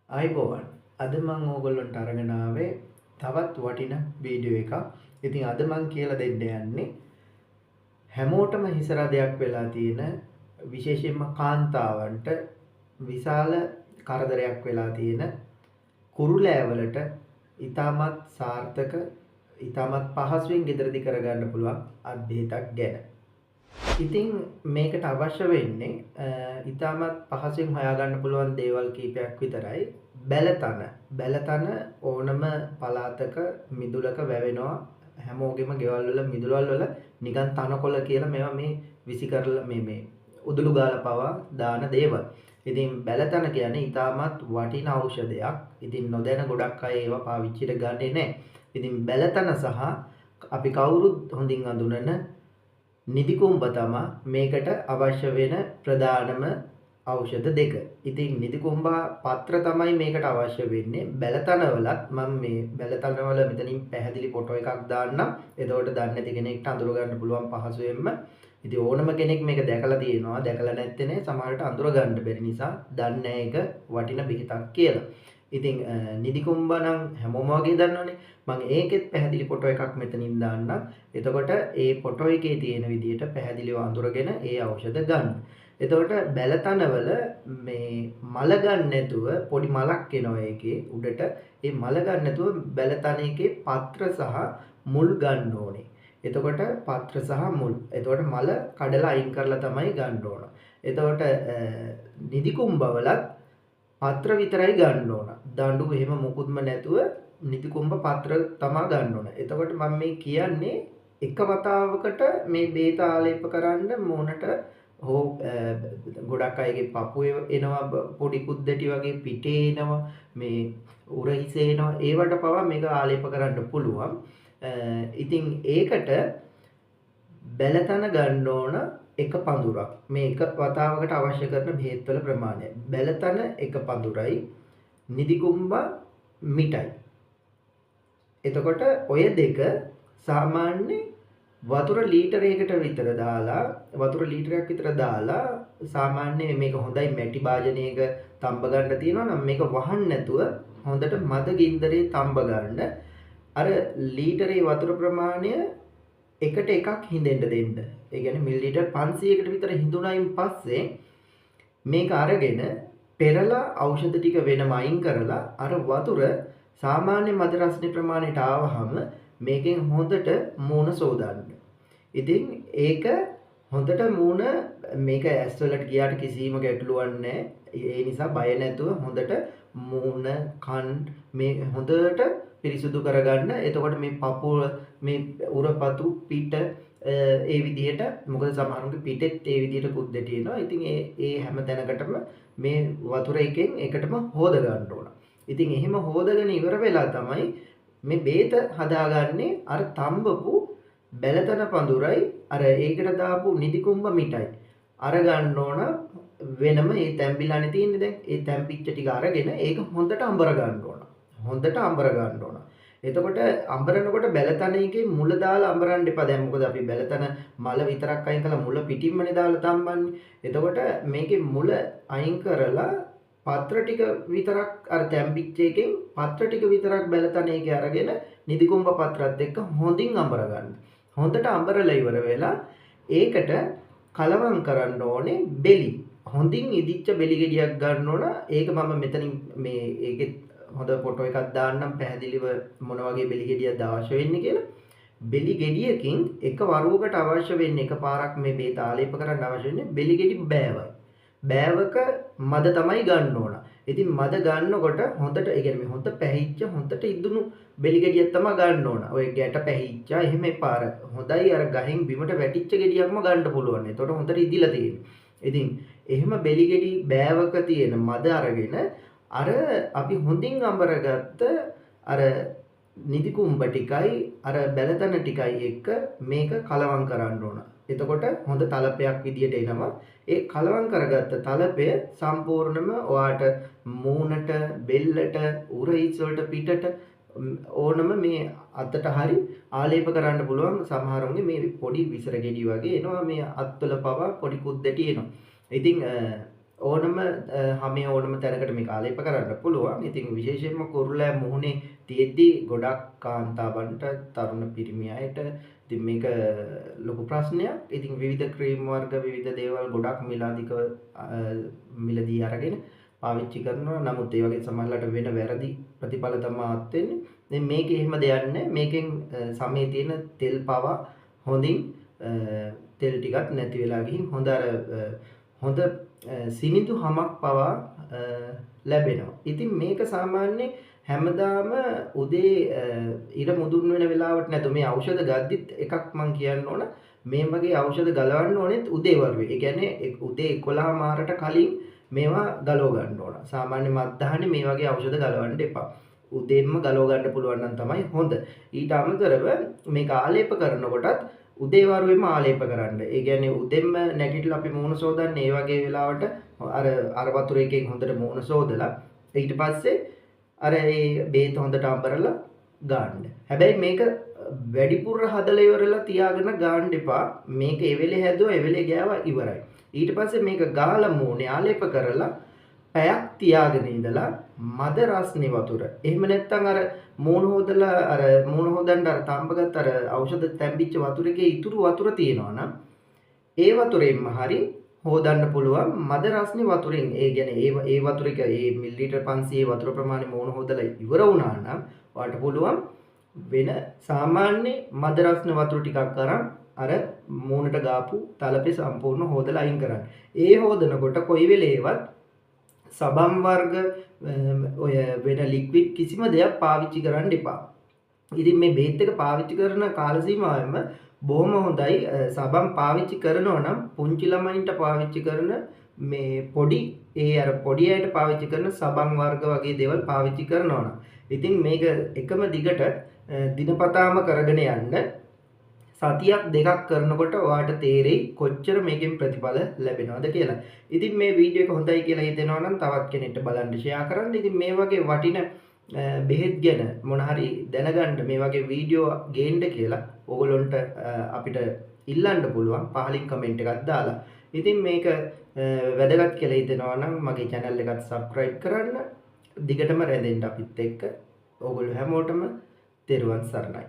අයිබෝවන් අද මං ඕගොල්ලොන්ට අරගෙන ආවේ තවත් වටිනා වීඩියෝ එකක්. ඉතින් අද මං කියලා දෙන්න යන්නේ හැමෝටම හිස රදයක් වෙලා තියෙන විශේෂයෙන්ම කාන්තාවන්ට විශාල කරදරයක් වෙලා තියෙන කුරුලෑවලට ඊටමත් සාර්ථක ඊටමත් පහසුවෙන් ගෙදරදි කරගන්න පුළුවන් අද්භේතක් ගැන. ඉතින් මේකට අවශ්‍ය වෙන්නේ ඉතාමත් පහසුවෙන් හොයාගන්න පුළුවන් දේවල් කීපයක් විතරයි. බැලතන ඕනම පළාතක මිදුලක වැවෙනවා. හැමෝගෙම ගෙවල් වල මිදුල්වල වල නිකන් තනකොළ කියලා මේවා මේ විසි කරලා මේ උදුළු ගාලා පවා දාන දේවල්. ඉතින් බැලතන කියන්නේ ඉතාමත් වටිනා ඖෂධයක්. ඉතින් නොදැන ගොඩක් අය ඒවා පාවිච්චිට ගන්නේ නැහැ. ඉතින් බැලතන සහ අපි කවුරුත් හොඳින් අඳුනන නිදිකුම්බ තමා මේකට අවශ්‍ය වෙන ප්‍රධානම ඖෂධ දෙක. ඉතින් නිදිකුම්බා පත්‍ර තමයි මේකට අවශ්‍ය වෙන්නේ. බැලතනවලත් මම මේ බැලතනවල මෙතනින් පැහැදිලි ෆොටෝ එකක් දාන්නම්. එතකොට දන්නේ නැති කෙනෙක්ට අඳුර ගන්න පුළුවන් පහසුවෙන්ම. ඉතින් ඕනම කෙනෙක් මේක දැකලා තියෙනවා. දැකලා නැත්තේ නේ සමහරට අඳුර ගන්න බැරි නිසා දන්නේ ඒක වටින බෙහෙතක් කියලා. ඉතින් නිදිකුම්බ නම් හැමෝම වගේ දන්නවනේ. මම ඒකෙත් පැහැදිලි ෆොටෝ එකක් මෙතනින් දාන්නම්. එතකොට ඒ ෆොටෝ එකේ තියෙන විදිහට පැහැදිලිව අඳුරගෙන ඒ ඖෂධ ගන්න. එතකොට බැලතනවල මේ මල ගන්න නැතුව පොඩි මලක් එනවා ඒකේ උඩට. ඒ මල ගන්න නැතුව බැලතන එකේ පත්‍ර සහ මුල් ගන්න ඕනේ. එතකොට පත්‍ර සහ මුල්. එතකොට මල කඩලා අයින් කරලා තමයි ගන්න ඕන. එතකොට නිදිකුම්බවලත් පත්‍ර විතරයි ගන්න ඕන. දඬු එහෙම මුකුත්ම නැතුව නිදිකුම්බ පත්‍ර තමා ගන්න ඕන. එතකොට මම මේ කියන්නේ එක වතාවකට මේ බේත ආලේප කරන්න මොනට හෝ ගොඩක් අයගේ පපුවේ එනවා පොඩි කුද්දටි වගේ පිටේ එනවා මේ උරහිසේ එනවා ඒවට පවා මේක ආලේප කරන්න පුළුවන්. ඉතින් ඒකට බැලතන ගන්න ඕන එක පඳුරක්. මේ එක වතාවකට අවශ්‍ය කරන බෙහෙත්වල ප්‍රමාණය. බැලතන එක පඳුරයි නිදිකුම්බා මිටයි. එතකොට ඔය දෙක සාමාන්‍ය වතුර ලීටරයකට විතර දාලා වතුර ලීටරයක් විතර දාලා සාමාන්‍ය මේක හොඳයි මැටි භාජනයක තඹ ගන්න තියෙනවා නම් මේක වහන්න නැතුව හොඳට මද ගින්දරේ තඹ ගන්න. අර ලීටරේ වතුර ප්‍රමාණය එකට එකක් හිඳෙන්න දෙන්න. ඒ කියන්නේ මිලිලීටර් 500කට විතර හිඳුණයින් පස්සේ මේක අරගෙන පෙරලා ඖෂධ ටික වෙනම අයින් කරලා අර වතුර සාමාන්‍ය මද රසනේ ප්‍රමාණයට ආවහම මේකෙන් හොඳට මූණ සෝදන්න. ඉතින් ඒක හොඳට මූණ මේක ඇස් වලට ගියාට කිසිම ගැටලුවක් නැහැ. ඒ නිසා බය නැතුව හොඳට මූණ කන් මේ හොඳට පිරිසුදු කරගන්න. එතකොට මේ පපුව මේ උරපතු පිට ඒ විදිහට මොකද සමහරුන්ගේ පිටෙත් ඒ විදිහට කුද්දට එනවා. ඉතින් ඒ හැම තැනකටම මේ වතුර එකෙන් එකටම හොද ගන්න ඕන. ඉතින් එහෙම හොදගෙන ඉවර වෙලා තමයි මේ බේත හදාගන්නේ අර තඹපු බැලතන පඳුරයි අර ඒකට දාපු නිදිකුම්බ මිටයි. අර ගන්න ඕන වෙනම ඒ තැම්බිලානේ තියෙන්නේ දැන්. ඒ තැම්පිච්ච ටික අරගෙන ඒක හොඳට අඹර ගන්න ඕන. හොඳට අඹර ගන්න ඕන. එතකොට අඹරනකොට බැලතන එකේ මුල දාලා අඹරන්න එපා. දැන් මොකද අපි බැලතන මල විතරක් අයින් කළා මුල පිටින්මනේ දාලා තම්බන්නේ. එතකොට මේකේ මුල අයින් කරලා පත්‍ර ටික විතරක් අර තැම්පිච්ච එකෙන් පත්‍ර ටික විතරක් බැලතන එකේ අරගෙන නිදිකුම්බ පත්‍රත් එක්ක හොඳින් අඹර ගන්න. හොඳට අඹරලා ඉවර වෙලා ඒකට කලවම් කරන්න ඕනේ බෙලි. හොඳින් ඉදිච්ච බෙලි ගෙඩියක් ගන්න ඕන. ඒක මම මෙතනින් මේ ඒකේ හොඳ ෆොටෝ එකක් දාන්නම් පැහැදිලිව මොන වගේ බෙලි ගෙඩියක්ද අවශ්‍ය වෙන්නේ කියලා. බෙලි ගෙඩියකින් එක වරුවකට අවශ්‍ය වෙන්නේ එකපාරක් මේ බේත ආලේප කරන්න අවශ්‍ය වෙන්නේ බෙලි ගෙඩි බෑවයි. බෑවක මද තමයි ගන්න ඕන. ඉතින් මද ගන්නකොට හොඳට ඒ කියන්නේ හොඳ පැහිච්ච හොඳට ඉදුණු බෙලි ගෙඩියක් තමයි ගන්න ඕන. ඔය ගැට පැහිච්චා එහෙම එපාර. හොඳයි අර ගහෙන් බිමට වැටිච්ච ගෙඩියක්ම ගන්න පුළුවන්. එතකොට හොඳට ඉදිලා තියෙන්නේ. ඉතින් එහෙම බෙලි ගෙඩි බෑවක තියෙන මද අරගෙන අර අපි හොඳින් අඹරගත්ත අර නිදිකුම්බ ටිකයි අර බැලතන ටිකයි එක්ක මේක කලවම් කරන්න ඕන. එතකොට හොඳ තලපයක් විදියට එනවා. ඒ කලවම් කරගත්ත තලපය සම්පූර්ණයෙන්ම ඔයාට මූණට, බෙල්ලට, උරහිස් වලට පිටට ඕනම මේ අතට හරි ආලේප කරන්න පුළුවන්. සමහරුන්ගේ මේ පොඩි විසර ගෙඩි වගේ එනවා මේ අත්වල පවා පොඩි කුද්දටි එනවා. ඉතින් ඕනම හැම ඕනම තැනකට මේක ආලේප කරන්න පුළුවන්. ඉතින් විශේෂයෙන්ම කුරුල්ලෑ මුහුණේ තියෙද්දි ගොඩක් කාන්තාවන්ට තරුණ පිරිමි අයට ඉතින් මේක ලොකු ප්‍රශ්නයක්. ඉතින් විවිධ ක්‍රීම් වර්ග විවිධ දේවල් ගොඩක් මිලාදිකව මිලදී අරගෙන පාවිච්චි කරනවා. නමුත් ඒ වගේ සමහරවිට වෙන වැරදි ප්‍රතිඵල තමයි අත් වෙන්නේ. දැන් මේකේ එහෙම දෙයක් නැහැ. මේකෙන් සමේ තියෙන තෙල් පවා හොඳින් තෙල් ටිකක් නැති වෙලා ගිහින් හොඳ සිනිඳු හමක් පවා ලැබෙනවා. ඉතින් මේක සාමාන්‍යයෙන් හැමදාම උදේ ඉර මුදුන් වෙන වෙලාවට නැතු මේ ඖෂධ ගද්දිත් එකක් මම කියන්න ඕන මේ වගේ ඖෂධ ගලවන්න ඕනෙත් උදේ වරුවේ. ඒ කියන්නේ උදේ 11 මාරට කලින් මේවා ගලව ගන්න ඕන. සාමාන්‍ය මත්දහනේ මේ වගේ ඖෂධ ගලවන්න එපා. උදේන්ම ගලව ගන්න පුළුවන් නම් තමයි හොඳ. ඊට අමතරව මේක ආලේප කරනකොටත් උදේ වරුවේම ආලේප කරන්න. ඒ කියන්නේ උදෙන්ම නැගිටලා අපි මූණ සෝදන්නේ ඒ වගේ වෙලාවට අර වතුර එකෙන් හොඳට මූණ සෝදලා ඊට පස්සේ අර ඒ බේත හොඳට අඹරලා ගන්න. හැබැයි මේක වැඩිපුර හදලා ඉවරලා තියාගෙන ගන්න එපා. මේක ඒ වෙලේ හැදුවා ඒ වෙලේ ගෑවා ඉවරයි. ඊට පස්සේ මේක ගාලා මූණේ ආලේප කරලා පැයක් තියාගෙන ඉඳලා මද රස්නේ වතුර. එහෙම නැත්නම් අර මූණ හොදලා අර මූණ හොදන්න අර තඹගත් අර ඖෂධ තැම්බිච්ච වතුර එකේ ඉතුරු වතුර තියෙනවා නම් ඒ වතුරෙන්ම හරි හොදන්න පුළුවන් මද රස්නේ වතුරෙන්. ඒ කියන්නේ ඒ වතුර එක ඒ මිලිලීටර් 500 වතුර ප්‍රමාණය මූණ හොදලා ඉවර වුණා නම් ඔයාලට පුළුවන් වෙන සාමාන්‍ය මද රස්නේ වතුර ටිකක් අරන් අර මූණට ගාපු තලපේ සම්පූර්ණ හොදලා අයින් කරන්න. ඒ හොදනකොට කොයි වෙලේවත් සබම් වර්ග ඔය වෙන ලික්විඩ් කිසිම දෙයක් පාවිච්චි කරන්න එපා. ඉතින් මේ බේත් එක පාවිච්චි කරන කාල සීමාවෙම බොහොම හොඳයි. සබම් පාවිච්චි කරනවා නම් පුංචි ළමයින්ට පාවිච්චි කරන මේ පොඩි අර පොඩි අයට පාවිච්චි කරන සබම් වර්ග වගේ දේවල් පාවිච්චි කරනවා නම් ඉතින් මේක එකම දිගට දිනපතාම කරගෙන යන්න සතියක් දෙකක් කරනකොට ඔයාට තේරෙයි කොච්චර මේකෙන් ප්‍රතිඵල ලැබෙනවද කියලා. ඉතින් මේ වීඩියෝ එක හොඳයි කියලා හිතෙනවා නම් තවත් කෙනෙක්ට බලන්න ෂෙයා කරන්න. ඉතින් මේ වගේ වටින බෙහෙත් ගැන මොන හරි දැනගන්න මේ වගේ වීඩියෝ ගේන්න කියලා ඕගොල්ලොන්ට අපිට ඉල්ලන්න පුළුවන් පහලින් කමෙන්ට් එකක් දාලා. ඉතින් මේක වැදගත් කියලා හිතෙනවා නම් මගේ channel එකට subscribe කරන්න. දිගටම රැඳෙන්න අපිත් එක්ක. ඕගොල්ලෝ හැමෝටම තෙරුවන් සරණයි.